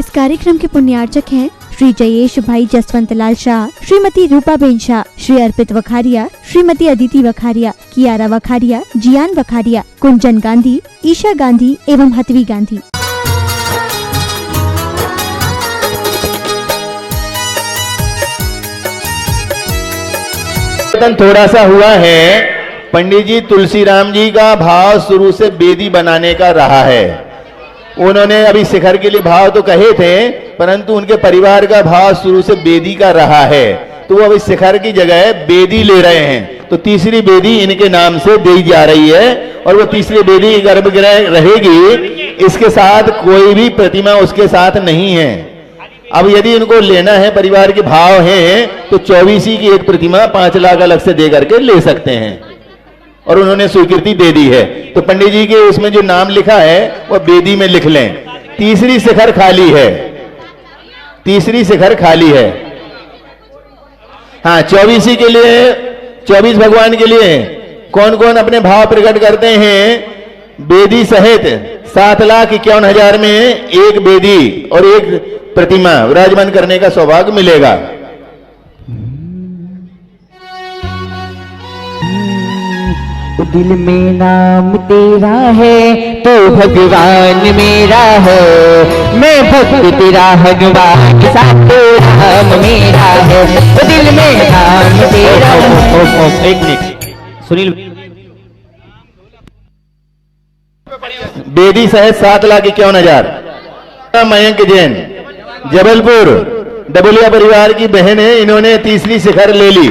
इस कार्यक्रम के पुण्यार्चक हैं श्री जयेश भाई जसवंत लाल शाह, श्रीमती रूपाबेन शाह, श्री अर्पित वखारिया, श्रीमती अदिति वखारिया, कियारा वखारिया, जियान वखारिया, कुंजन गांधी, ईशा गांधी एवं हतवी गांधी। थोड़ा सा हुआ है। पंडित जी तुलसीराम जी का भाव शुरू से बेदी बनाने का रहा है। उन्होंने अभी शिखर के लिए भाव तो कहे थे, परंतु उनके परिवार का भाव शुरू से बेदी का रहा है, तो वो अभी शिखर की जगह बेदी ले रहे हैं। तो तीसरी बेदी इनके नाम से दी जा रही है और वो तीसरी बेदी गर्भगृह रहेगी। इसके साथ कोई भी प्रतिमा उसके साथ नहीं है। अब यदि इनको लेना है, परिवार के भाव हैं, तो 24 की एक प्रतिमा 5 लाख अलग से दे करके ले सकते हैं और उन्होंने स्वीकृति दे दी है। तो पंडित जी के उसमें जो नाम लिखा है वो बेदी में लिख लें। तीसरी शिखर खाली है, तीसरी शिखर खाली है। हाँ, 24 के लिए, 24 भगवान के लिए कौन कौन अपने भाव प्रकट करते हैं? बेदी सहित 7,51,000 में एक बेदी और एक प्रतिमा विराजमान करने का सौभाग्य मिलेगा। दिल में नाम तेरा है तो भगवान मेरा है, मैं भक्त तेरा हनुमान के साथ तो राम मेरा है। दिल में नाम तेरा। एक मिनट सुनील। बेदी सहित 7,51,000। मयंक जैन जबलपुर डबुलिया परिवार की बहन है, इन्होंने तीसरी शिखर ले ली।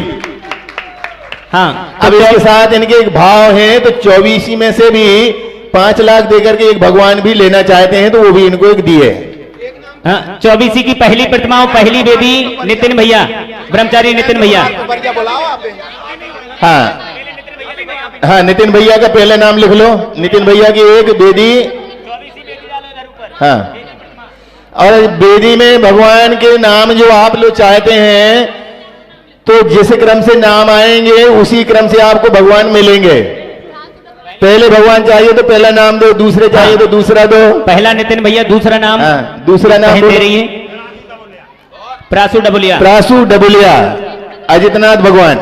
हाँ, अब इसके साथ इनके एक भाव हैं, तो 24 में से भी 5 लाख देकर के एक भगवान भी लेना चाहते हैं, तो वो भी इनको एक दिए। हाँ, 24 की पहली प्रतिमा, पहली बेदी नितिन भैया, ब्रह्मचारी नितिन भैया। हाँ हाँ, नितिन भैया का पहले नाम लिख लो। नितिन भैया की एक बेदी। हाँ, और बेदी में भगवान के नाम जो आप लोग चाहते हैं, तो जिस क्रम से नाम आएंगे उसी क्रम से आपको भगवान मिलेंगे। पहले भगवान चाहिए तो पहला नाम दो, दूसरे चाहिए तो दूसरा दो। पहला नितिन भैया, दूसरा नाम। हाँ, दूसरा नाम दे रही है प्रासु डबुलिया। प्रासु डबुलिया, अजितनाथ भगवान,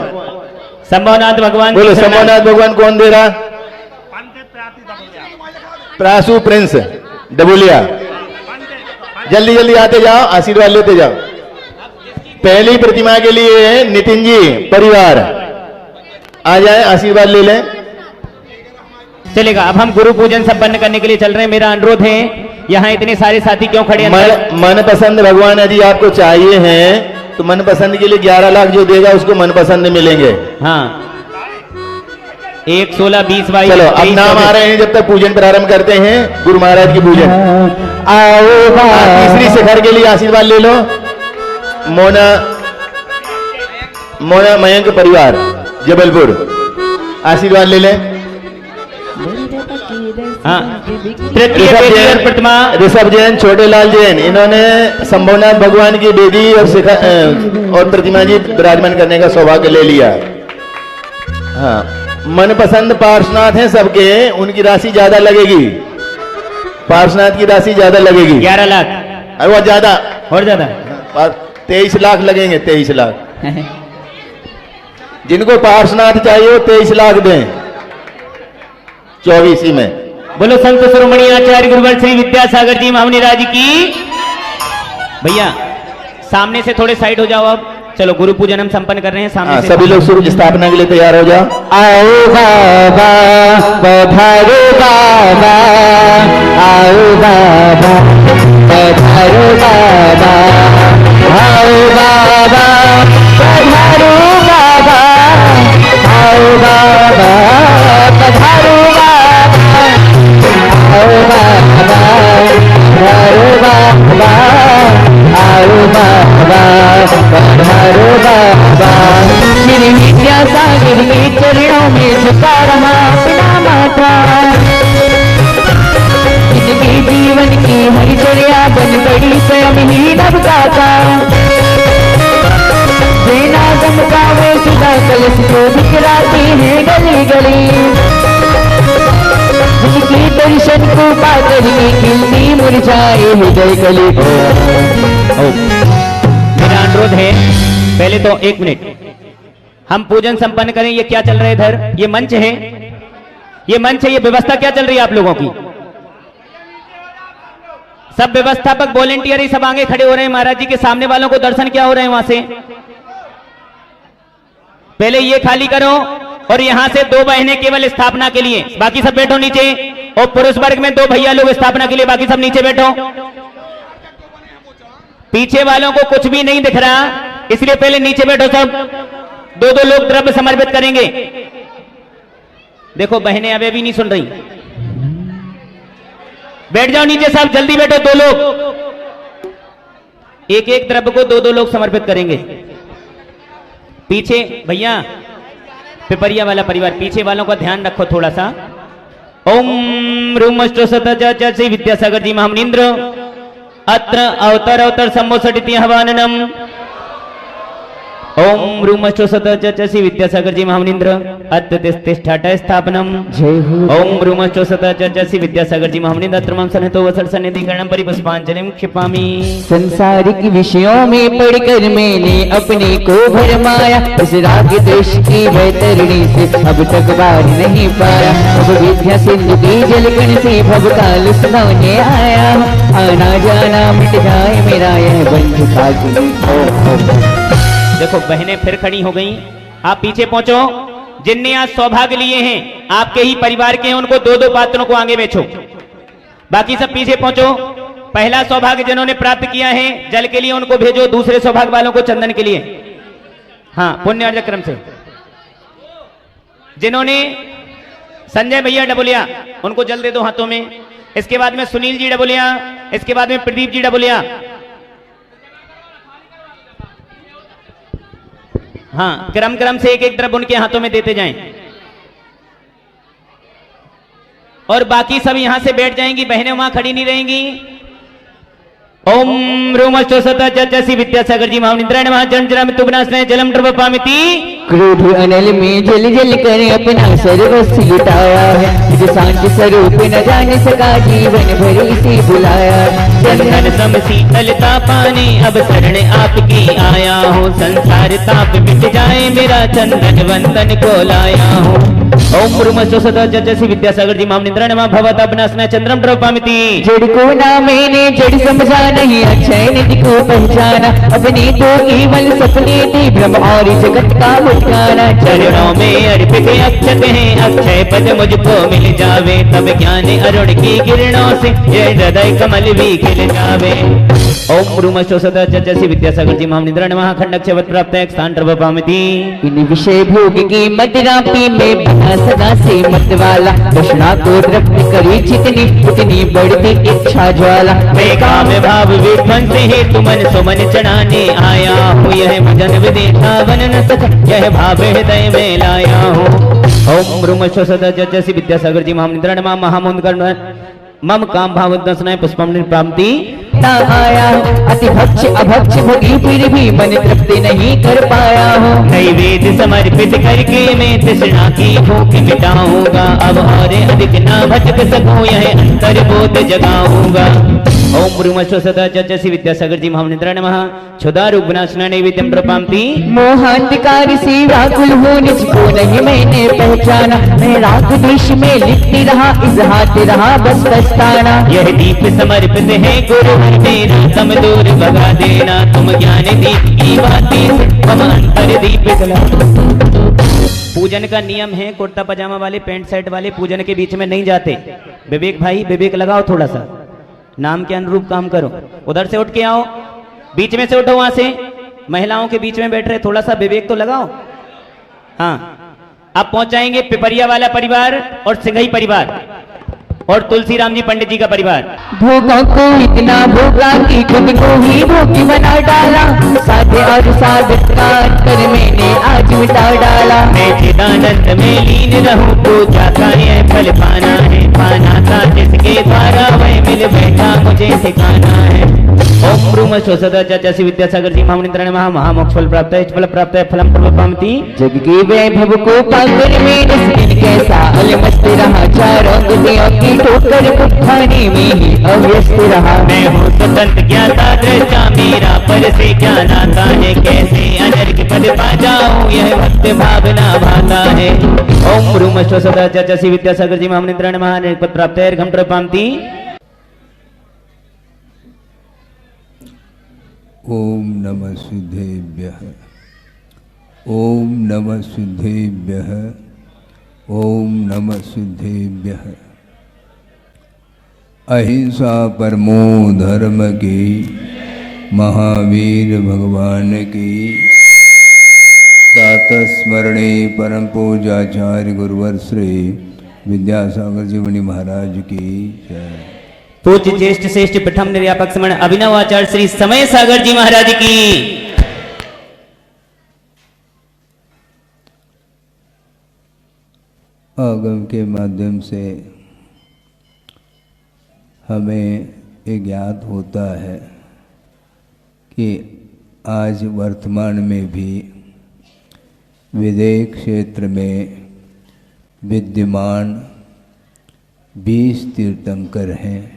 संभवनाथ भगवान। बोलो संभवनाथ भगवान कौन दे रहा? प्रासु प्रिंस डबुलिया। जल्दी जल्दी आते जाओ, आशीर्वाद लेते जाओ। पहली प्रतिमा के लिए नितिन जी परिवार आ जाए, आशीर्वाद ले लें। चलेगा। अब हम गुरु पूजन संपन्न करने के लिए चल रहे हैं। मेरा अनुरोध है, यहाँ इतने सारे साथी क्यों खड़े हैं? मनपसंद भगवान यदि आपको चाहिए हैं तो मनपसंद के लिए 11 लाख जो देगा उसको मनपसंद मिलेंगे। हाँ, 1, 16, 20, 22। चलो अब नाम आ रहे हैं, जब तक पूजन प्रारंभ करते हैं गुरु महाराज की पूजन। तीसरी शिखर के लिए आशीर्वाद ले लो। मोना मयंक परिवार जबलपुर, आशीर्वाद ले लें। हाँ, तृतीय बेदी और प्रतिमा ऋषभ जैन, छोटे लाल जैन, इन्होंने संभवनाथ भगवान की बेदी और शिखर और प्रतिमा जी विराजमान करने का सौभाग्य ले लिया। हाँ, मनपसंद पार्श्वनाथ हैं सबके, उनकी राशि ज्यादा लगेगी। पार्श्वनाथ की राशि ज्यादा लगेगी, 11 लाख। अरे वो ज्यादा और ज्यादा 23 लाख लगेंगे। 23 लाख जिनको पार्श्वनाथ चाहिए वो 23 लाख दें 24 में। बोलो संत शिरोमणि आचार्य गुरुवर श्री विद्यासागर जी महामुनिराज की। भैया सामने से थोड़े साइड हो जाओ। अब चलो गुरु पूजन हम संपन्न कर रहे हैं। सामने से सभी लोग सूर्य स्थापना के लिए तैयार हो जाओ। आओ बाबा पधारो बाबा, आओ बाबा पधारो बाबा, आओ बाबा पधारो बाबा, आओ बाबा पधारो बाबा, आओ बाबा पधारो बाबा, आओ बाबा पधारो बाबा। मेरी विद्यासागर के चरणों में झुका रहा अपना माथा, जिनके जीवन की हरिचर्या बन गई स्वयं ही नवगाता। सेना चमकावे सुधा कलश को बिखराती है गली गली, उनके दर्शन को करके खिलती मुरझाए हृदय कली। मेरा अनुरोध है, पहले तो 1 मिनट हम पूजन संपन्न करें। ये क्या चल रहा है इधर? ये मंच है, ये मंच है, ये व्यवस्था क्या चल रही है आप लोगों की? सब व्यवस्थापक वॉलेंटियर ही सब आगे खड़े हो रहे हैं। महाराज जी के सामने वालों को दर्शन क्या हो रहे हैं वहां से? पहले ये खाली करो और यहां से 2 बहनें केवल स्थापना के लिए, बाकी सब बैठो नीचे। और पुरुष वर्ग में 2 भैया लोग स्थापना के लिए, बाकी सब नीचे बैठो। पीछे वालों को कुछ भी नहीं दिख रहा, इसलिए पहले नीचे बैठो सब। 2-2 लोग द्रव्य समर्पित करेंगे। देखो बहनें अभी भी नहीं सुन रही, बैठ जाओ नीचे सब, जल्दी बैठो। 2 लोग, 1-1 द्रव्य को 2-2 लोग समर्पित करेंगे। पीछे भैया, पिपरिया वाला परिवार, पीछे वालों का ध्यान रखो थोड़ा सा। ओम रूमष्टो सतच श्री विद्यासागर जी महामनिंद्र अत्र अवतर सम्मोसटिति हवाननम। ओम रूमष्टो सतच श्री विद्यासागर जी महामनिंद्र अत्र तिष्ठाट स्थापनम। जय हो। ओम रूमष्टो सतच श्री विद्यासागर जी महामनिंद्र अत्र मम सन्निधो वसर सन्निधिकरणं परिपुष्पांजलिं क्षिपामि। संसारिक विषयों में पढ़कर मैंने अपने को भरमाया, उस राग देश की वैतरणी से अब तक बाहर नहीं पाया। अब विद्या सिंधु की जलकण से भवकाल सुनाने आया, आना जाना मिट जाए मेरा यह बंधु का। देखो बहनें फिर खड़ी हो गई, आप पीछे पहुंचो। जिनने आज सौभाग्य लिए हैं आपके ही परिवार के हैं, उनको 2-2 पात्रों को आगे बेचो। बाकी सब पीछे पहुंचो। पहला सौभाग्य जिन्होंने प्राप्त किया है जल के लिए उनको भेजो, दूसरे सौभाग्य वालों को चंदन के लिए। हाँ, पुण्य अर्जन क्रम से। जिन्होंने संजय भैया डबुलिया, उनको जल दे दो हाथों में। इसके बाद में सुनील जी डबुलिया, इसके बाद में प्रदीप जी डबुलिया। हाँ, क्रम से 1-1 द्रव्य उनके हाथों में देते जाएं। और बाकी सब यहां से बैठ जाएंगी, बहनें वहां खड़ी नहीं रहेंगी। ओम रूमष्टो सतच श्री विद्यासागर जी महामनिंद्राय नमः। जन्म तुबनास्ने जलम द्रवपामिति। क्रोध अनल में जल जल कर अपना सर्वस्व लुटाया है, जो शांति स्वरूप न जान सका जीवन भर इसे बुलाया। चंदन सम शीतलता पाने अब शरण आपकी आया हूँ, संसार ताप मिट जाए मेरा चंदन वंदन को लाया हूँ। ओम रूमष्टो सतच श्री विद्यासागर जी महामनिंद्राय नमः। भवत अपनास्ने चंद्रम द्रवपामिति। जड़ को ना मैंने जड़ समझा नहीं, अक्षय निधि को पहचाना, अपने तो केवल सपने थे भ्रम और जगत का मुस्काना। चरणों में अर्पित अक्षत हैं, अक्षय पद मुझको मिल जावे, तब ज्ञान अरुण की किरणों से ये हृदय कमल भी खिल जावे। ओम रूमष्टो सतच श्री विद्यासागर जी महामनिंद्राय नमः। खंडक्षवत प्राप्त एक स्थान द्रवपामिति। इन विषय भोग की मदिरा पी में बना सदा से मत वाला, कृष्णा को तृप्त करी जितनी उतनी बढ़ती इच्छा ज्वाला। मैं काम भाव विध्वंस है तुमन सुमन चढ़ाने आया हूँ, यह भजन विदेशा वन न सका यह भाव हृदय में लाया हूँ। ओम रूमष्टो सतच श्री विद्यासागर जी महामनिंद्राय नमः। महामुंद कर मम काम भाव दर्शनाय पुष्पम प्राप्ति आया। अति भक्ष अभक्ष भोगी फिर भी मन तृप्ति नहीं कर पाया हूँ। नैवेद्य समर्पित करके मैं तृष्णा की भूख मिटाऊंगा, अब और अधिक ना भटक सकूं यह अंतर बोध जगाऊंगा। ओम रूमष्टो सतच श्री विद्यासागर जी महामनिंद्राय नमः। क्षुधा रूप विनाशना नैवेद्यम प्रपामति। मोहांधकार से व्याकुल हूँ, निजको नहीं मैंने पहचाना, मैं राग देश में लिखती रहा इजहार रहा बस पछताना। यह दीप समर्पित है गुरु तेरा, तम दूर भगा देना, तुम ज्ञान दीप की बातें हम अंतर दीप जला। पूजन का नियम है, कुर्ता पजामा वाले पैंट शर्ट वाले पूजन के बीच में नहीं जाते। विवेक भाई विवेक लगाओ, थोड़ा सा नाम के अनुरूप काम करो। उधर से उठ के आओ, बीच में से उठो, वहां से महिलाओं के बीच में बैठ रहे, थोड़ा सा विवेक तो लगाओ। हाँ, अब पहुंच जाएंगे पिपरिया वाला परिवार और सिंघई परिवार और तुलसीराम जी पंडित जी का परिवार। भोगों को इतना भोगा कि खुद को ही भोगी बना डाला, साधे और साधक का अंतर मैंने आज मिटा डाला। मैं चिदानंद में लीन रहूं, पूजा का यह फल पाना है, पाना था जिसके द्वारा वह मिल बैठा मुझे सिखाना है। ओम रूम शोषदि विद्यासागर जी महामंत्रण महा महामोक्ष फल प्राप्त है फल प्राप्त है फलम प्रवपामति। जग के वैभव को पाकर में इस दिन कैसा अलमस्त रहा, चारों दुनिया की ठोकर खाने में ही अव्यस्त रहा। मैं हूँ स्वतंत्र ज्ञाता दृष्टा, मेरा पर से क्या नाता है, कैसे अनर के पद पा जाऊं यह भक्त भावना भाता है। ओम रूम शोषदि विद्यासागर जी महामंत्रण महा पद प्राप्त है घम प्रवपामति। ओम नमः सिद्धेभ्यः, ओम नमः सिद्धेभ्यः, ओम नमः सिद्धेभ्यः। अहिंसा परमो धर्म की, महावीर भगवान की। प्रातस्मरणे परम पूज्याचार्य गुरुवर श्री विद्यासागर जी मुनि महाराज की जय। पूज्य ज्येष्ठ श्रेष्ठ प्रथम निर्यापक समण अभिनव आचार्य श्री समय सागर जी महाराज की। आगम के माध्यम से हमें ये ज्ञात होता है कि आज वर्तमान में भी विदेह क्षेत्र में विद्यमान 20 तीर्थंकर हैं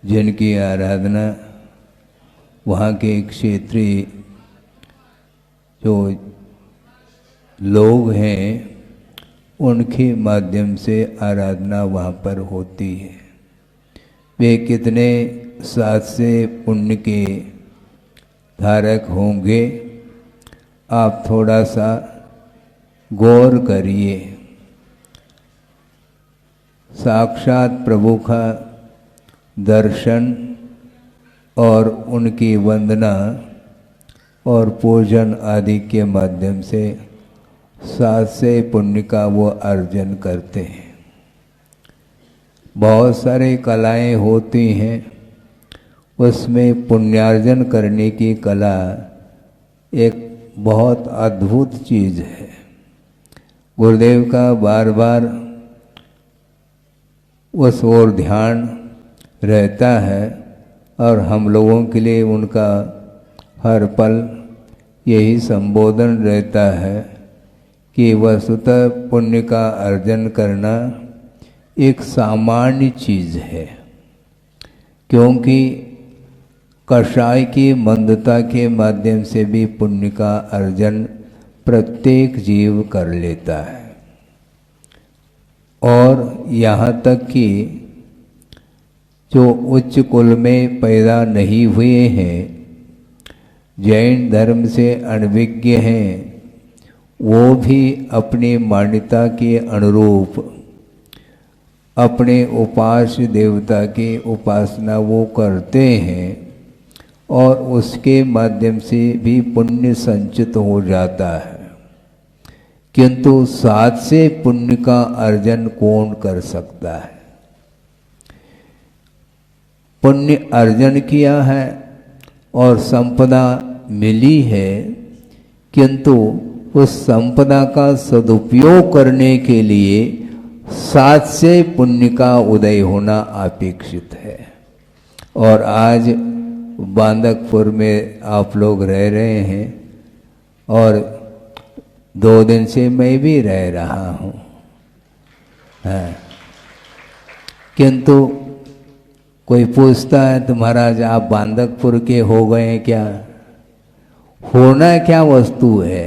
जिनकी आराधना वहाँ के क्षेत्रीय जो लोग हैं उनके माध्यम से आराधना वहाँ पर होती है। वे कितने साथ से पुण्य के धारक होंगे, आप थोड़ा सा गौर करिए। साक्षात प्रभु का दर्शन और उनकी वंदना और पूजन आदि के माध्यम से साथ से पुण्य का वो अर्जन करते हैं। बहुत सारे कलाएं होती हैं, उसमें पुण्यार्जन करने की कला एक बहुत अद्भुत चीज़ है। गुरुदेव का बार बार उस ओर ध्यान रहता है और हम लोगों के लिए उनका हर पल यही संबोधन रहता है कि वस्तुतः पुण्य का अर्जन करना एक सामान्य चीज़ है, क्योंकि कषाय की मंदता के माध्यम से भी पुण्य का अर्जन प्रत्येक जीव कर लेता है। और यहाँ तक कि जो उच्च कुल में पैदा नहीं हुए हैं, जैन धर्म से अनभिज्ञ हैं, वो भी अपनी मान्यता के अनुरूप अपने उपास्य देवता की उपासना वो करते हैं और उसके माध्यम से भी पुण्य संचित हो जाता है। किंतु साथ से पुण्य का अर्जन कौन कर सकता है? पुण्य अर्जन किया है और संपदा मिली है, किंतु उस संपदा का सदुपयोग करने के लिए साथ से पुण्य का उदय होना अपेक्षित है। और आज बांदकपुर में आप लोग रह रहे हैं और 2 दिन से मैं भी रह रहा हूँ, किंतु कोई पूछता है तो महाराज आप बांदकपुर के हो गए हैं क्या? होना क्या वस्तु है?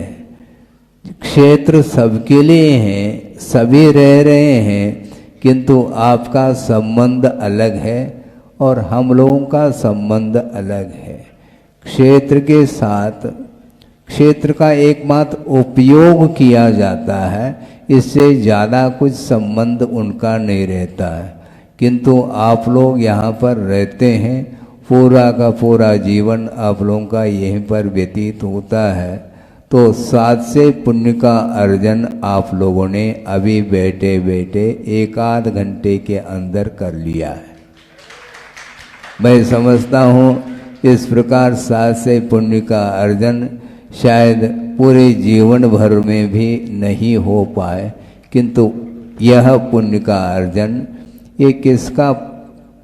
क्षेत्र सबके लिए है, सभी रह रहे हैं, किंतु आपका संबंध अलग है और हम लोगों का संबंध अलग है। क्षेत्र के साथ क्षेत्र का एकमात्र उपयोग किया जाता है, इससे ज़्यादा कुछ संबंध उनका नहीं रहता है। किंतु आप लोग यहाँ पर रहते हैं, पूरा का पूरा जीवन आप लोगों का यहीं पर व्यतीत होता है, तो साथ से पुण्य का अर्जन आप लोगों ने अभी बैठे बैठे 1 आध घंटे के अंदर कर लिया है। मैं समझता हूँ इस प्रकार साथ से पुण्य का अर्जन शायद पूरे जीवन भर में भी नहीं हो पाए, किंतु यह पुण्य का अर्जन ये किसका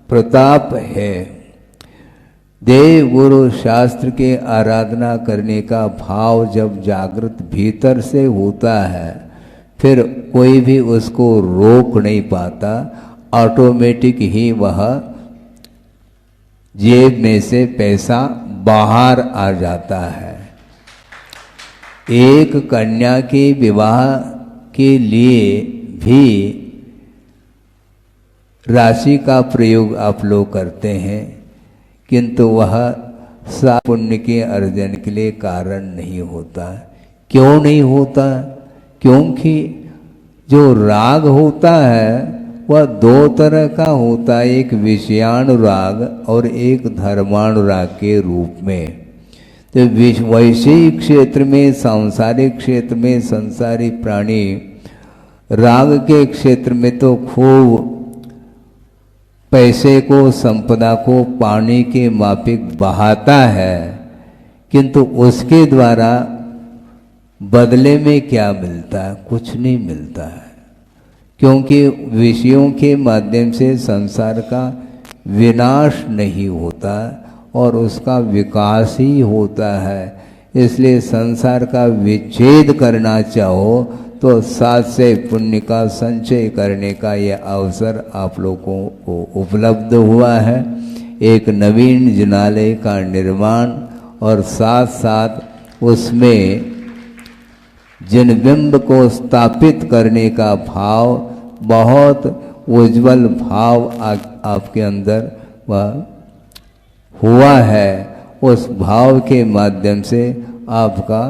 प्रताप है? देव गुरु शास्त्र के आराधना करने का भाव जब जागृत भीतर से होता है, फिर कोई भी उसको रोक नहीं पाता, ऑटोमेटिक ही वह जेब में से पैसा बाहर आ जाता है। एक कन्या के विवाह के लिए भी राशि का प्रयोग आप लोग करते हैं, किंतु वह पुण्य के अर्जन के लिए कारण नहीं होता। क्यों नहीं होता? क्योंकि जो राग होता है वह दो तरह का होता है, एक विषयानुराग और एक धर्मानुराग के रूप में। तो वैश्विक क्षेत्र में, सांसारिक क्षेत्र में संसारी प्राणी राग के क्षेत्र में तो खूब पैसे को, संपदा को पानी के माफिक बहाता है, किंतु उसके द्वारा बदले में क्या मिलता है? कुछ नहीं मिलता है, क्योंकि विषयों के माध्यम से संसार का विनाश नहीं होता और उसका विकास ही होता है। इसलिए संसार का विच्छेद करना चाहो तो साथ से पुण्य का संचय करने का यह अवसर आप लोगों को उपलब्ध हुआ है। एक नवीन जिनालय का निर्माण और साथ साथ उसमें जिन बिंब को स्थापित करने का भाव, बहुत उज्जवल भाव आपके अंदर वह हुआ है। उस भाव के माध्यम से आपका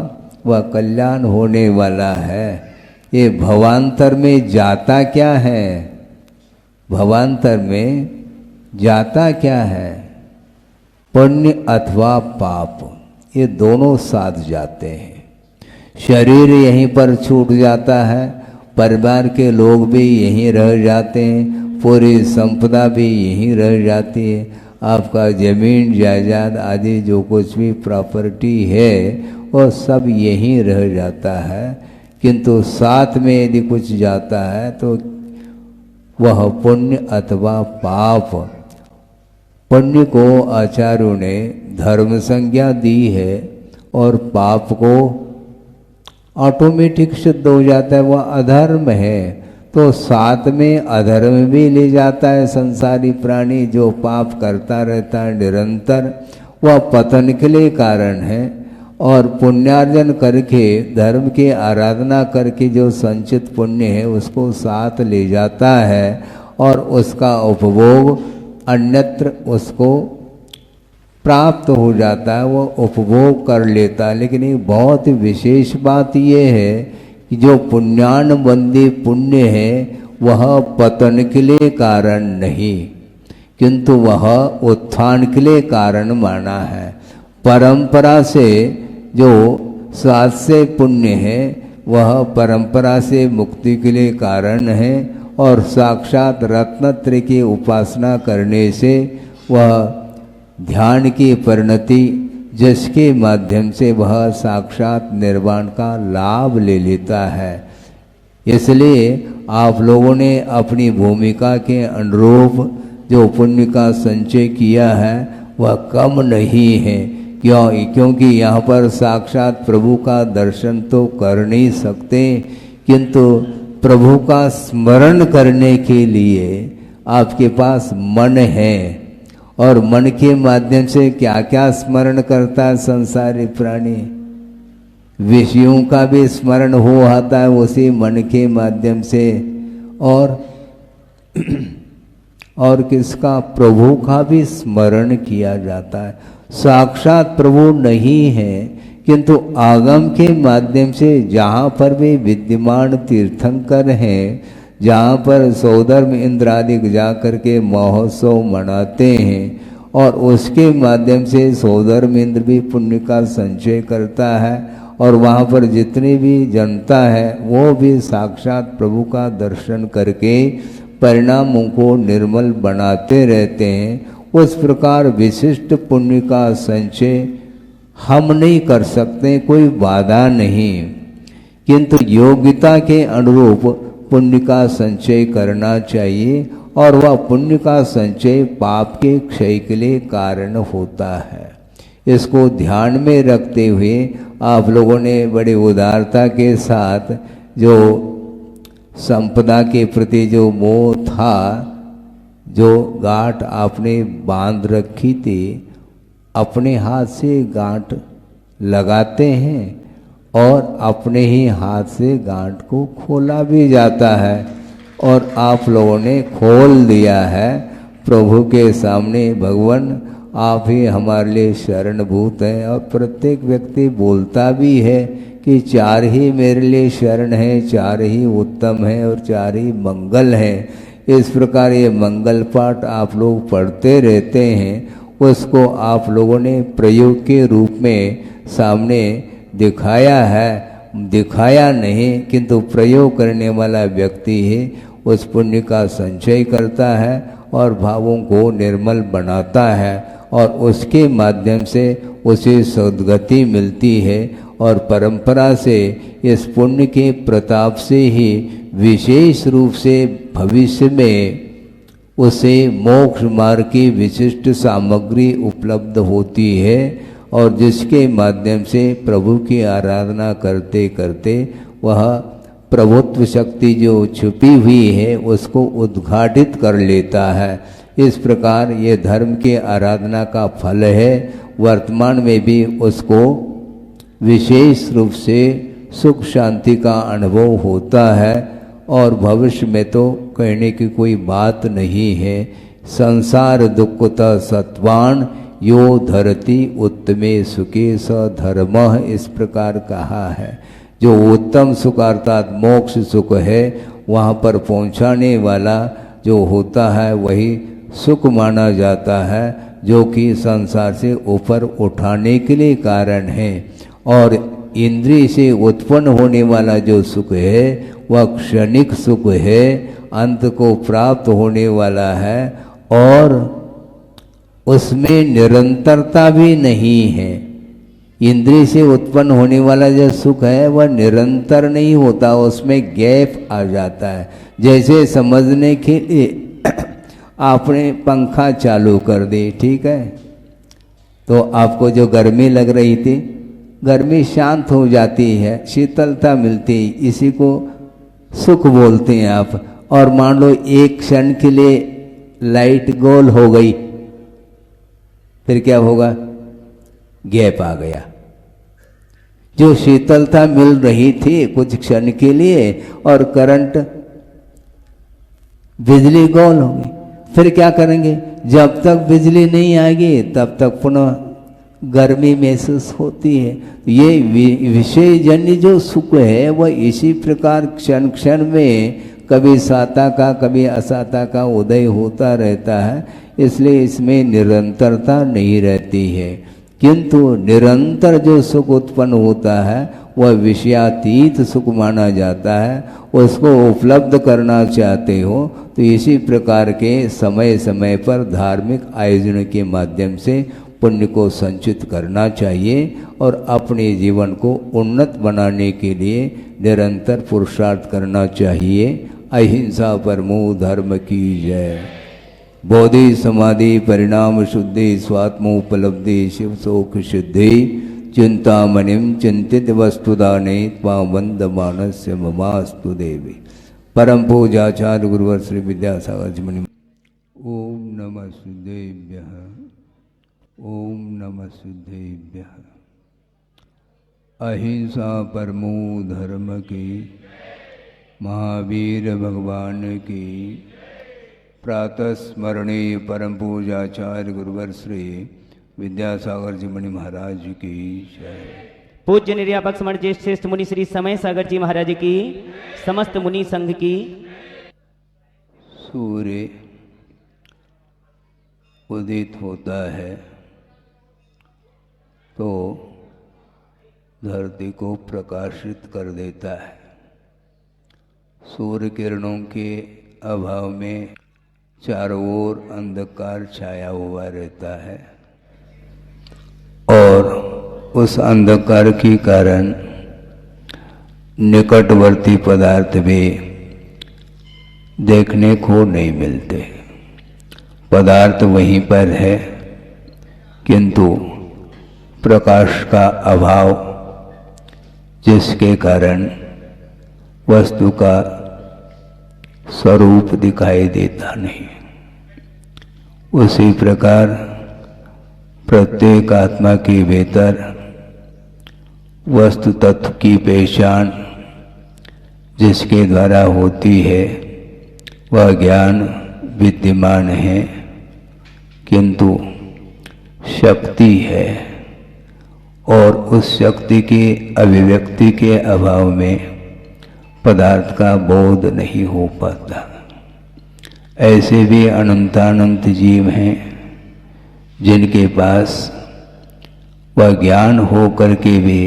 वह कल्याण होने वाला है। ये भवांतर में जाता क्या है? भवांतर में जाता क्या है? पुण्य अथवा पाप, ये दोनों साथ जाते हैं। शरीर यहीं पर छूट जाता है, परिवार के लोग भी यहीं रह जाते हैं, पूरी संपदा भी यहीं रह जाती है। आपका जमीन जायदाद आदि जो कुछ भी प्रॉपर्टी है वो सब यहीं रह जाता है, किंतु साथ में यदि कुछ जाता है तो वह पुण्य अथवा पाप। पुण्य को आचार्यों ने धर्म संज्ञा दी है और पाप को ऑटोमेटिक सिद्ध हो जाता है, वह अधर्म है। तो साथ में अधर्म भी ले जाता है संसारी प्राणी। जो पाप करता रहता है निरंतर, वह पतन के लिए कारण है। और पुण्यार्जन करके, धर्म की आराधना करके जो संचित पुण्य है उसको साथ ले जाता है और उसका उपभोग अन्यत्र उसको प्राप्त हो जाता है, वो उपभोग कर लेता है। लेकिन एक बहुत विशेष बात ये है कि जो पुण्यानुबंधी पुण्य है वह पतन के लिए कारण नहीं, किंतु वह उत्थान के लिए कारण माना है। परंपरा से जो साथ से पुण्य है वह परंपरा से मुक्ति के लिए कारण है और साक्षात रत्नत्रय की उपासना करने से वह ध्यान की परिणति, जिसके माध्यम से वह साक्षात निर्वाण का लाभ ले लेता है। इसलिए आप लोगों ने अपनी भूमिका के अनुरूप जो पुण्य का संचय किया है वह कम नहीं है। क्योंकि यहाँ पर साक्षात प्रभु का दर्शन तो कर नहीं सकते, किंतु प्रभु का स्मरण करने के लिए आपके पास मन है। और मन के माध्यम से क्या क्या स्मरण करता है संसारी प्राणी? विषयों का भी स्मरण हो आता है उसी मन के माध्यम से। और किसका? प्रभु का भी स्मरण किया जाता है। साक्षात प्रभु नहीं है, किंतु आगम के माध्यम से जहाँ पर भी विद्यमान तीर्थंकर हैं, जहाँ पर सौधर्म इंद्रादिक जा कर के महोत्सव मनाते हैं और उसके माध्यम से सौधर्म इंद्र भी पुण्य का संचय करता है और वहाँ पर जितनी भी जनता है वो भी साक्षात प्रभु का दर्शन करके परिणामों को निर्मल बनाते रहते हैं। उस प्रकार विशिष्ट पुण्य का संचय हम नहीं कर सकते, कोई बाधा नहीं, किंतु योग्यता के अनुरूप पुण्य का संचय करना चाहिए और वह पुण्य का संचय पाप के क्षय के लिए कारण होता है। इसको ध्यान में रखते हुए आप लोगों ने बड़ी उदारता के साथ जो संपदा के प्रति जो मोह था, जो गांठ आपने बांध रखी थी, अपने हाथ से गांठ लगाते हैं और अपने ही हाथ से गांठ को खोला भी जाता है। और आप लोगों ने खोल दिया है प्रभु के सामने। भगवान आप ही हमारे लिए शरणभूत हैं। और प्रत्येक व्यक्ति बोलता भी है कि चार ही मेरे लिए शरण है, चार ही उत्तम है और चार ही मंगल है। इस प्रकार ये मंगल पाठ आप लोग पढ़ते रहते हैं, उसको आप लोगों ने प्रयोग के रूप में सामने दिखाया है। दिखाया नहीं किंतु प्रयोग करने वाला व्यक्ति ही उस पुण्य का संचय करता है और भावों को निर्मल बनाता है और उसके माध्यम से उसे सद्गति मिलती है। और परंपरा से इस पुण्य के प्रताप से ही विशेष रूप से भविष्य में उसे मोक्ष मार्ग की विशिष्ट सामग्री उपलब्ध होती है और जिसके माध्यम से प्रभु की आराधना करते करते वह प्रभुत्व शक्ति जो छुपी हुई है उसको उद्घाटित कर लेता है। इस प्रकार ये धर्म के आराधना का फल है। वर्तमान में भी उसको विशेष रूप से सुख शांति का अनुभव होता है और भविष्य में तो कहने की कोई बात नहीं है। संसार दुखता सत्वान यो धरती उत्तमे सुखे स धर्मः, इस प्रकार कहा है। जो उत्तम सुख अर्थात मोक्ष सुख है वहाँ पर पहुँचाने वाला जो होता है वही सुख माना जाता है, जो कि संसार से ऊपर उठाने के लिए कारण है। और इंद्रिय से उत्पन्न होने वाला जो सुख है वह क्षणिक सुख है, अंत को प्राप्त होने वाला है और उसमें निरंतरता भी नहीं है। इंद्रिय से उत्पन्न होने वाला जो सुख है वह निरंतर नहीं होता, उसमें गैप आ जाता है। जैसे समझने के लिए आपने पंखा चालू कर दी, ठीक है, तो आपको जो गर्मी लग रही थी गर्मी शांत हो जाती है, शीतलता मिलती है, इसी को सुख बोलते हैं आप। और मान लो एक क्षण के लिए लाइट गोल हो गई, फिर क्या होगा? गैप आ गया। जो शीतलता मिल रही थी कुछ क्षण के लिए और करंट बिजली गोल हो गई, फिर क्या करेंगे? जब तक बिजली नहीं आएगी तब तक पुनः गर्मी महसूस होती है। ये विषय जन्य जो सुख है वह इसी प्रकार क्षण क्षण में कभी साता का कभी असाता का उदय होता रहता है, इसलिए इसमें निरंतरता नहीं रहती है। किंतु निरंतर जो सुख उत्पन्न होता है वह विषयातीत सुख माना जाता है। उसको उपलब्ध करना चाहते हो तो इसी प्रकार के समय समय पर धार्मिक आयोजन के माध्यम से पुण्य को संचित करना चाहिए और अपने जीवन को उन्नत बनाने के लिए निरंतर पुरुषार्थ करना चाहिए। अहिंसा परमो धर्म की जय। बोधि समाधि परिणाम शुद्धि स्वात्मोपलब्धि शिव शोक सिद्धि चिंतामणिम चिंतित वस्तुदाने त्वां वंदमानस्य ममास्तु देवी। परम पूजाचार्य गुरुवर श्री विद्यासागर जी मुनि। ओम नमः सिद्धेभ्यः, ओम नमः सिद्धेभ्यः। अहिंसा परमो धर्म की, महावीर भगवान की प्रातः स्मरणीय परम पूजाचार्य गुरुवर श्री विद्यासागर जी मुनि महाराज की जय। पूज्य निर्यापक समण ज्येष्ठ श्रेष्ठ मुनि श्री समय सागर जी महाराज की, समस्त मुनि संघ की। सूर्य उदित होता है तो धरती को प्रकाशित कर देता है। सूर्य किरणों के अभाव में चारों ओर अंधकार छाया हुआ रहता है और उस अंधकार के कारण निकटवर्ती पदार्थ भी देखने को नहीं मिलते। पदार्थ वहीं पर है, किंतु प्रकाश का अभाव, जिसके कारण वस्तु का स्वरूप दिखाई देता नहीं। उसी प्रकार प्रत्येक आत्मा के भीतर वस्तु तत्व की पहचान जिसके द्वारा होती है वह ज्ञान विद्यमान है, किंतु शक्ति है और उस शक्ति की अभिव्यक्ति के अभाव में पदार्थ का बोध नहीं हो पाता। ऐसे भी अनंतानंत जीव हैं जिनके पास वह ज्ञान हो करके भी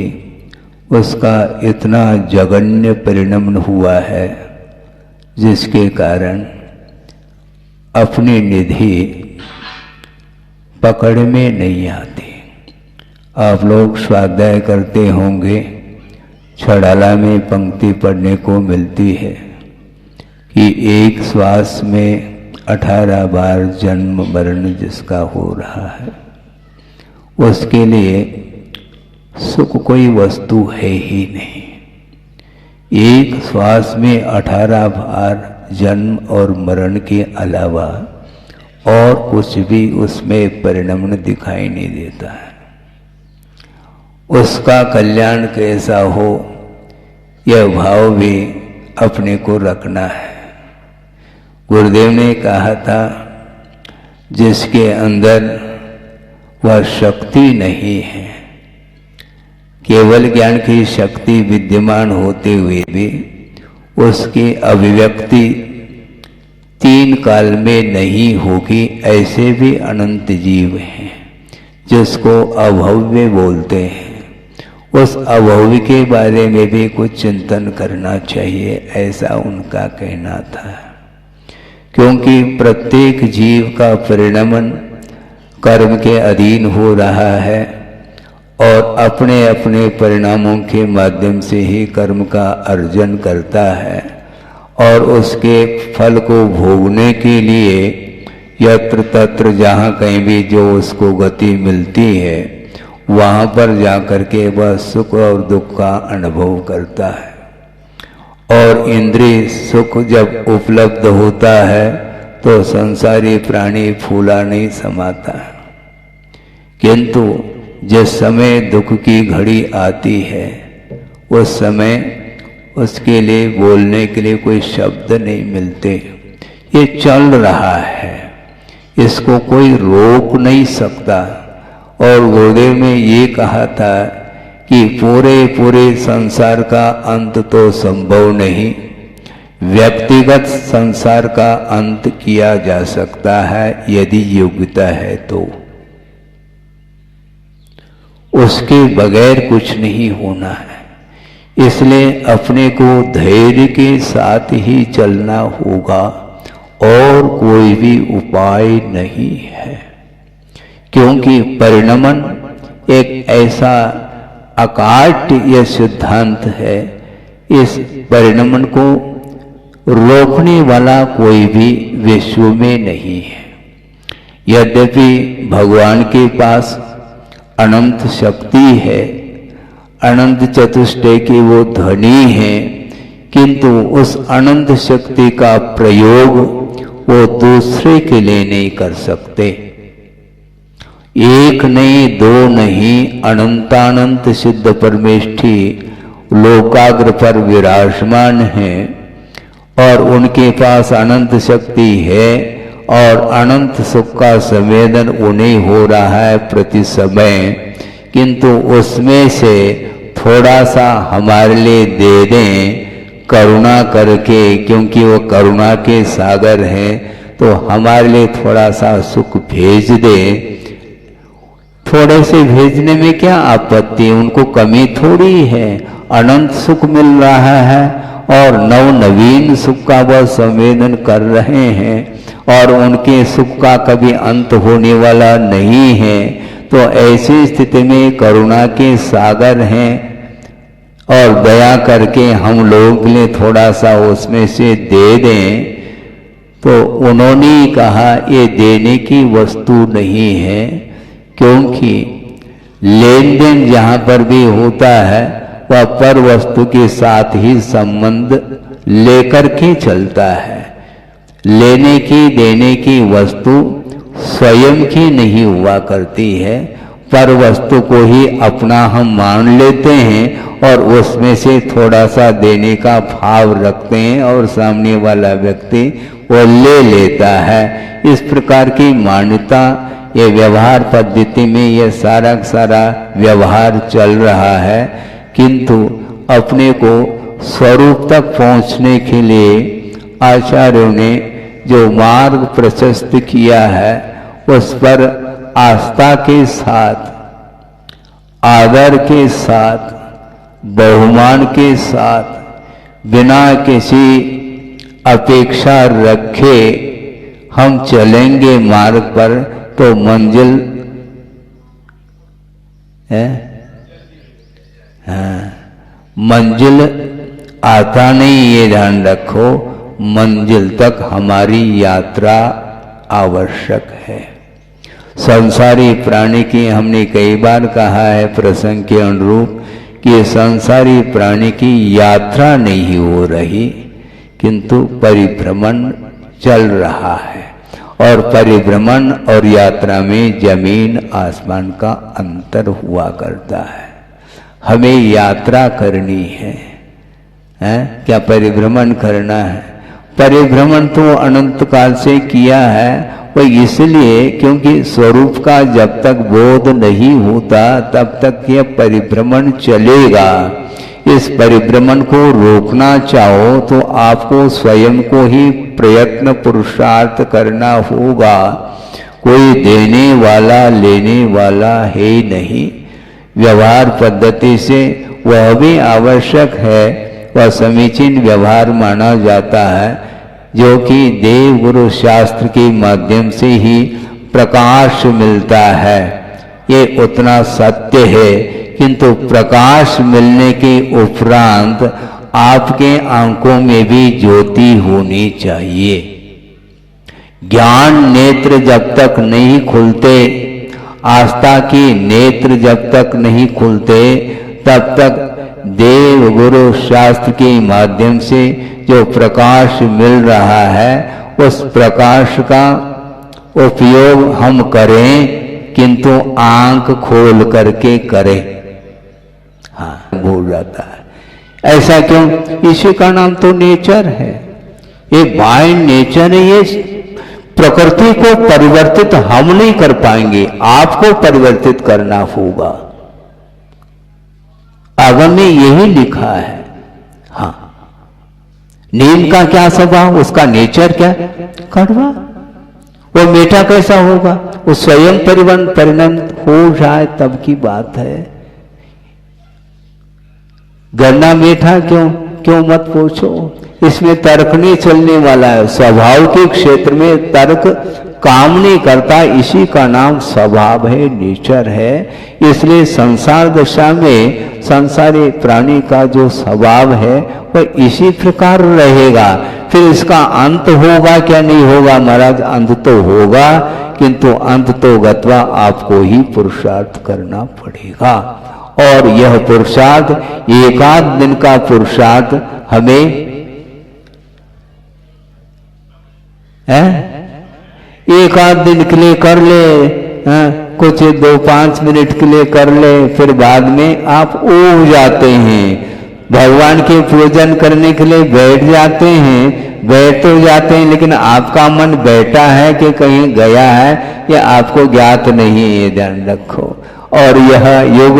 उसका इतना जघन्य परिणमन हुआ है, जिसके कारण अपनी निधि पकड़ में नहीं आती। आप लोग स्वाध्याय करते होंगे, छड़ाला में पंक्ति पढ़ने को मिलती है कि एक श्वास में 18 बार जन्म मरण जिसका हो रहा है, उसके लिए सुख कोई वस्तु है ही नहीं। एक श्वास में 18 बार जन्म और मरण के अलावा और कुछ भी उसमें परिणमन दिखाई नहीं देता है। उसका कल्याण कैसा हो, यह भाव भी अपने को रखना है। गुरुदेव ने कहा था, जिसके अंदर वह शक्ति नहीं है, केवल ज्ञान की शक्ति विद्यमान होते हुए भी उसकी अभिव्यक्ति 3 काल में नहीं होगी, ऐसे भी अनंत जीव हैं जिसको अभव्य बोलते हैं। उस अभव्य के बारे में भी कुछ चिंतन करना चाहिए, ऐसा उनका कहना था। क्योंकि प्रत्येक जीव का परिणमन कर्म के अधीन हो रहा है और अपने अपने परिणामों के माध्यम से ही कर्म का अर्जन करता है और उसके फल को भोगने के लिए यत्र तत्र जहाँ कहीं भी जो उसको गति मिलती है वहाँ पर जाकर के वह सुख और दुख का अनुभव करता है। और इंद्रिय सुख जब उपलब्ध होता है तो संसारी प्राणी फूला नहीं समाता है, किंतु जिस समय दुख की घड़ी आती है उस समय उसके लिए बोलने के लिए कोई शब्द नहीं मिलते। ये चल रहा है, इसको कोई रोक नहीं सकता। और गुरुदेव ने ये कहा था कि पूरे संसार का अंत तो संभव नहीं, व्यक्तिगत संसार का अंत किया जा सकता है यदि योग्यता है तो। उसके बगैर कुछ नहीं होना है। इसलिए अपने को धैर्य के साथ ही चलना होगा और कोई भी उपाय नहीं है। क्योंकि परिणमन एक ऐसा अकाट्य यह सिद्धांत है, इस परिणमन को रोकने वाला कोई भी विश्व में नहीं है। यद्यपि भगवान के पास अनंत शक्ति है, अनंत चतुष्टय के वो धनी हैं, किंतु उस अनंत शक्ति का प्रयोग वो दूसरे के लिए नहीं कर सकते। एक नहीं, दो नहीं, अनंतानंत सिद्ध परमेष्ठी लोकाग्र पर विराजमान हैं और उनके पास अनंत शक्ति है और अनंत सुख का संवेदन उन्हें हो रहा है प्रति समय, किंतु उसमें से थोड़ा सा हमारे लिए दे दें करुणा करके, क्योंकि वो करुणा के सागर हैं, तो हमारे लिए थोड़ा सा सुख भेज दे। थोड़े से भेजने में क्या आपत्ति, उनको कमी थोड़ी है। अनंत सुख मिल रहा है और नवीन सुख का वह संवेदन कर रहे हैं और उनके सुख का कभी अंत होने वाला नहीं है। तो ऐसी स्थिति में करुणा के सागर हैं और दया करके हम लोगों के लिए थोड़ा सा उसमें से दे दें, तो उन्होंने कहा ये देने की वस्तु नहीं है, क्योंकि लेन देन जहाँ पर भी होता है वह पर वस्तु के साथ ही संबंध लेकर के चलता है। लेने की देने की वस्तु स्वयं की नहीं हुआ करती है, पर वस्तु को ही अपना हम मान लेते हैं और उसमें से थोड़ा सा देने का भाव रखते हैं और सामने वाला व्यक्ति वो ले लेता है। इस प्रकार की मान्यता ये व्यवहार पद्धति में ये सारा सारा व्यवहार चल रहा है, किंतु अपने को स्वरूप तक पहुंचने के लिए आचार्यों ने जो मार्ग प्रशस्त किया है उस पर आस्था के साथ, आदर के साथ, बहुमान के साथ, बिना किसी अपेक्षा रखे हम चलेंगे मार्ग पर तो मंजिल है। हाँ, मंजिल आता नहीं, ये ध्यान रखो, मंजिल तक हमारी यात्रा आवश्यक है। संसारी प्राणी की हमने कई बार कहा है प्रसंग के अनुरूप कि संसारी प्राणी की यात्रा नहीं हो रही, किंतु परिभ्रमण चल रहा है, और परिभ्रमण और यात्रा में जमीन आसमान का अंतर हुआ करता है। हमें यात्रा करनी है, क्या परिभ्रमण करना है? परिभ्रमण तो अनंत काल से किया है, वो इसलिए क्योंकि स्वरूप का जब तक बोध नहीं होता तब तक यह परिभ्रमण चलेगा। इस परिभ्रमण को रोकना चाहो तो आपको स्वयं को ही प्रयत्न पुरुषार्थ करना होगा। कोई देने वाला लेने वाला है नहीं। व्यवहार पद्धति से वह भी आवश्यक है, वह समीचीन व्यवहार माना जाता है, जो कि देव गुरु शास्त्र के माध्यम से ही प्रकाश मिलता है। ये उतना सत्य है, किंतु प्रकाश मिलने के उपरांत आपके आंखों में भी ज्योति होनी चाहिए। ज्ञान नेत्र जब तक नहीं खुलते, आस्था की नेत्र जब तक नहीं खुलते, तब तक देव गुरु शास्त्र के माध्यम से जो प्रकाश मिल रहा है उस प्रकाश का उपयोग हम करें, किंतु आंख खोल करके करें। हाँ, भूल जाता है। ऐसा क्यों? इसी का नाम तो नेचर है। ये बाय नेचर है। ये प्रकृति को परिवर्तित हम नहीं कर पाएंगे, आपको परिवर्तित करना होगा। आगम में यही लिखा है। हाँ, नीम का क्या स्वभाव, उसका नेचर क्या? कड़वा। वो मीठा कैसा होगा? वो स्वयं परिणत हो जाए तब की बात है। गन्ना मीठा क्यों? क्यों मत पूछो, इसमें तर्क नहीं चलने वाला है। स्वभाव के क्षेत्र में तर्क काम नहीं करता, इसी का नाम स्वभाव है, नेचर है। इसलिए संसार दशा में संसारी प्राणी का जो स्वभाव है वह इसी प्रकार रहेगा। फिर इसका अंत होगा क्या? नहीं होगा महाराज, अंत तो होगा, किंतु अंत तो गत्वा आपको ही पुरुषार्थ करना पड़ेगा। और यह पुरुषार्थ एकाध दिन का पुरुषार्थ हमें एक आध दिन के लिए कर ले, कुछ 2-5 मिनट के लिए कर ले, फिर बाद में आप ऊब जाते हैं। भगवान के पूजन करने के लिए बैठ जाते हैं, बैठ तो जाते हैं, लेकिन आपका मन बैठा है कि कहीं गया है, यह आपको ज्ञात नहीं है, ये ध्यान रखो। और यह युग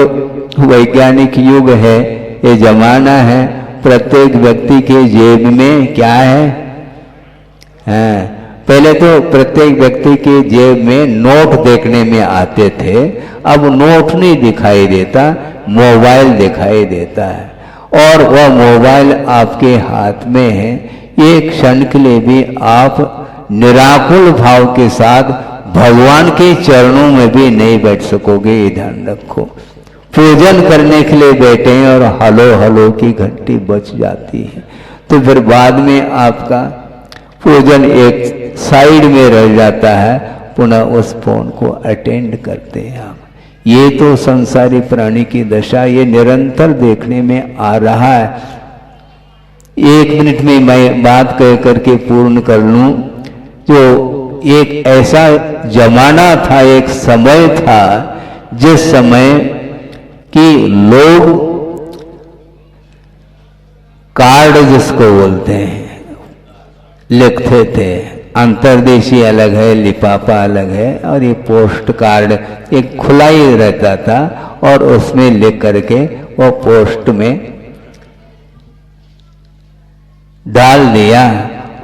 वैज्ञानिक युग है, ये जमाना है। प्रत्येक व्यक्ति के जेब में क्या है? पहले तो प्रत्येक व्यक्ति के जेब में नोट देखने में आते थे, अब नोट नहीं दिखाई देता, मोबाइल दिखाई देता है। और वह मोबाइल आपके हाथ में है। एक क्षण के लिए भी आप निराकुल भाव के साथ भगवान के चरणों में भी नहीं बैठ सकोगे, ये ध्यान रखो। पूजन करने के लिए बैठे हैं और हलो हलो की घंटी बज जाती है, तो फिर बाद में आपका पूजन एक साइड में रह जाता है, पुनः उस फोन को अटेंड करते हैं आप। ये तो संसारी प्राणी की दशा, ये निरंतर देखने में आ रहा है। 1 मिनट में मैं बात कह करके पूर्ण कर लूं, जो एक ऐसा जमाना था, एक समय था, जिस समय कि लोग कार्ड जिसको बोलते हैं लिखते थे। अंतर्देशीय अलग है, लिफाफा अलग है, और ये पोस्ट कार्ड एक खुला ही रहता था और उसमें लिख करके वो पोस्ट में डाल दिया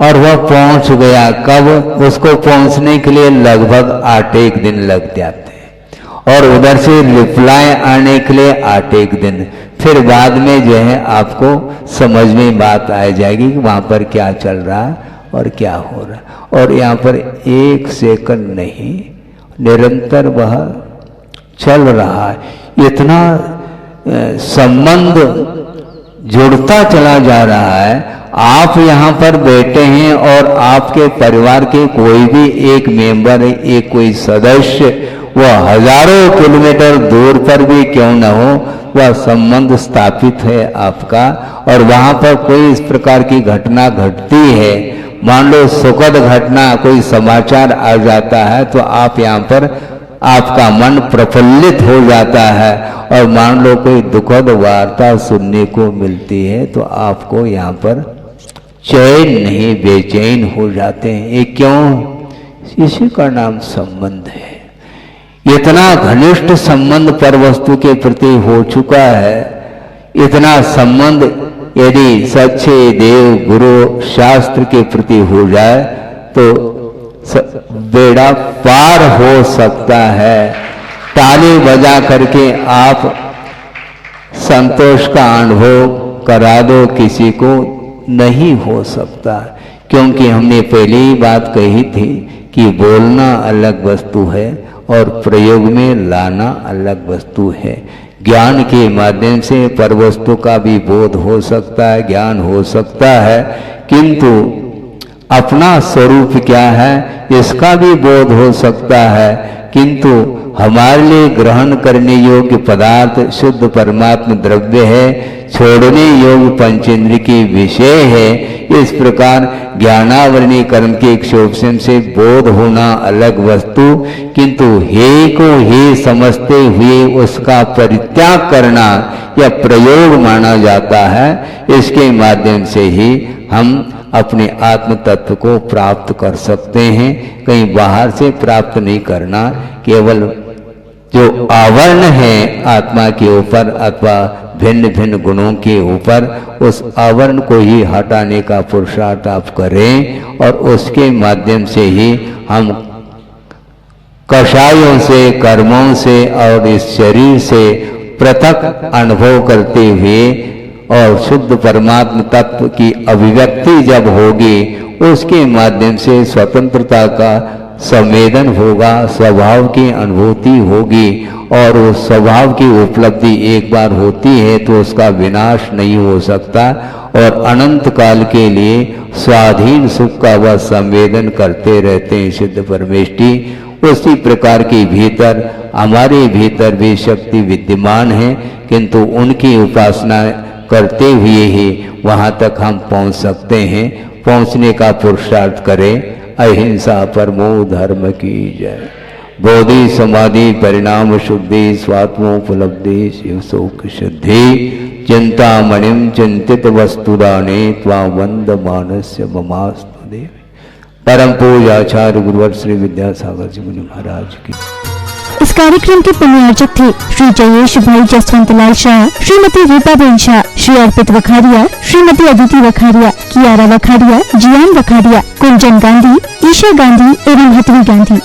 और वह पहुंच गया। कब? उसको पहुंचने के लिए लगभग 8 दिन लग जाते हैं और उधर से रिप्लाई आने के लिए 8 दिन। फिर बाद में जो है आपको समझ में बात आ जाएगी कि वहां पर क्या चल रहा है और क्या हो रहा है। और यहाँ पर 1 सेकंड नहीं, निरंतर वह चल रहा है। इतना संबंध जुड़ता चला जा रहा है। आप यहाँ पर बैठे हैं और आपके परिवार के कोई भी एक मेंबर, एक कोई सदस्य, वह हजारों किलोमीटर दूर पर भी क्यों न हो, वह संबंध स्थापित है आपका। और वहां पर कोई इस प्रकार की घटना घटती है, मान लो सुखद घटना, कोई समाचार आ जाता है, तो आप यहाँ पर आपका मन प्रफुल्लित हो जाता है। और मान लो कोई दुखद वार्ता सुनने को मिलती है तो आपको यहाँ पर चैन नहीं, बेचैन हो जाते हैं। ये क्यों? इसी का नाम संबंध है। इतना घनिष्ठ संबंध पर वस्तु के प्रति हो चुका है। इतना संबंध यदि सच्चे देव गुरु शास्त्र के प्रति हो जाए तो बेड़ा पार हो सकता है। ताली बजा करके आप संतोष का अनुभव करा दो किसी को, नहीं हो सकता। क्योंकि हमने पहले ही बात कही थी कि बोलना अलग वस्तु है और प्रयोग में लाना अलग वस्तु है। ज्ञान के माध्यम से परवस्तु का भी बोध हो सकता है, ज्ञान हो सकता है, किंतु अपना स्वरूप क्या है इसका भी बोध हो सकता है। किंतु हमारे लिए ग्रहण करने योग्य पदार्थ शुद्ध परमात्म द्रव्य है, छोड़ने योग्य पंचेंद्र के विषय है। इस प्रकार ज्ञानावरणी कर्म के क्षोभन से बोध होना अलग वस्तु, किंतु हे को हे समझते हुए उसका परित्याग करना या प्रयोग माना जाता है। इसके माध्यम से ही हम अपने आत्म तत्व को प्राप्त कर सकते हैं। कहीं बाहर से प्राप्त नहीं करना, केवल जो आवरण है आत्मा के ऊपर अथवा भिन्न भिन्न गुणों के ऊपर, उस आवरण को ही हटाने का पुरुषार्थ आप करें और उसके माध्यम से ही हम कषायों से, कर्मों से और इस शरीर से पृथक अनुभव करते हुए और शुद्ध परमात्म तत्व की अभिव्यक्ति जब होगी, उसके माध्यम से स्वतंत्रता का संवेदन होगा, स्वभाव की अनुभूति होगी। और उस स्वभाव की उपलब्धि एक बार होती है तो उसका विनाश नहीं हो सकता और अनंत काल के लिए स्वाधीन सुख का वह संवेदन करते रहते हैं सिद्ध परमेष्टि। उसी प्रकार के भीतर हमारे भीतर भी शक्ति विद्यमान है, किंतु उनकी उपासना करते हुए ही वहाँ तक हम पहुँच सकते हैं। पहुँचने का पुरुषार्थ करें। अहिंसा परमो धर्म की जय। बोधि समाधि परिणाम शुद्धि स्वात्मोपलब्धि शिव शोक शुद्धि। चिंतामणिम चिंतित वस्तुदाने त्वा वंद मानस्य ममास्तु देवी। परम पूज्याचार्य गुरुवर श्री विद्यासागर जी मुनि महाराज की। इस कार्यक्रम के पुण्यार्चक थे श्री जयेश भाई जसवंतलाल शाह, श्रीमती रूपाबेन शाह, श्री अर्पित वखारिया, श्रीमती अदिति वखारिया, कियारा वखारिया, जियान वखारिया, कुंजन गांधी, ईशा गांधी एवं हथवी गांधी।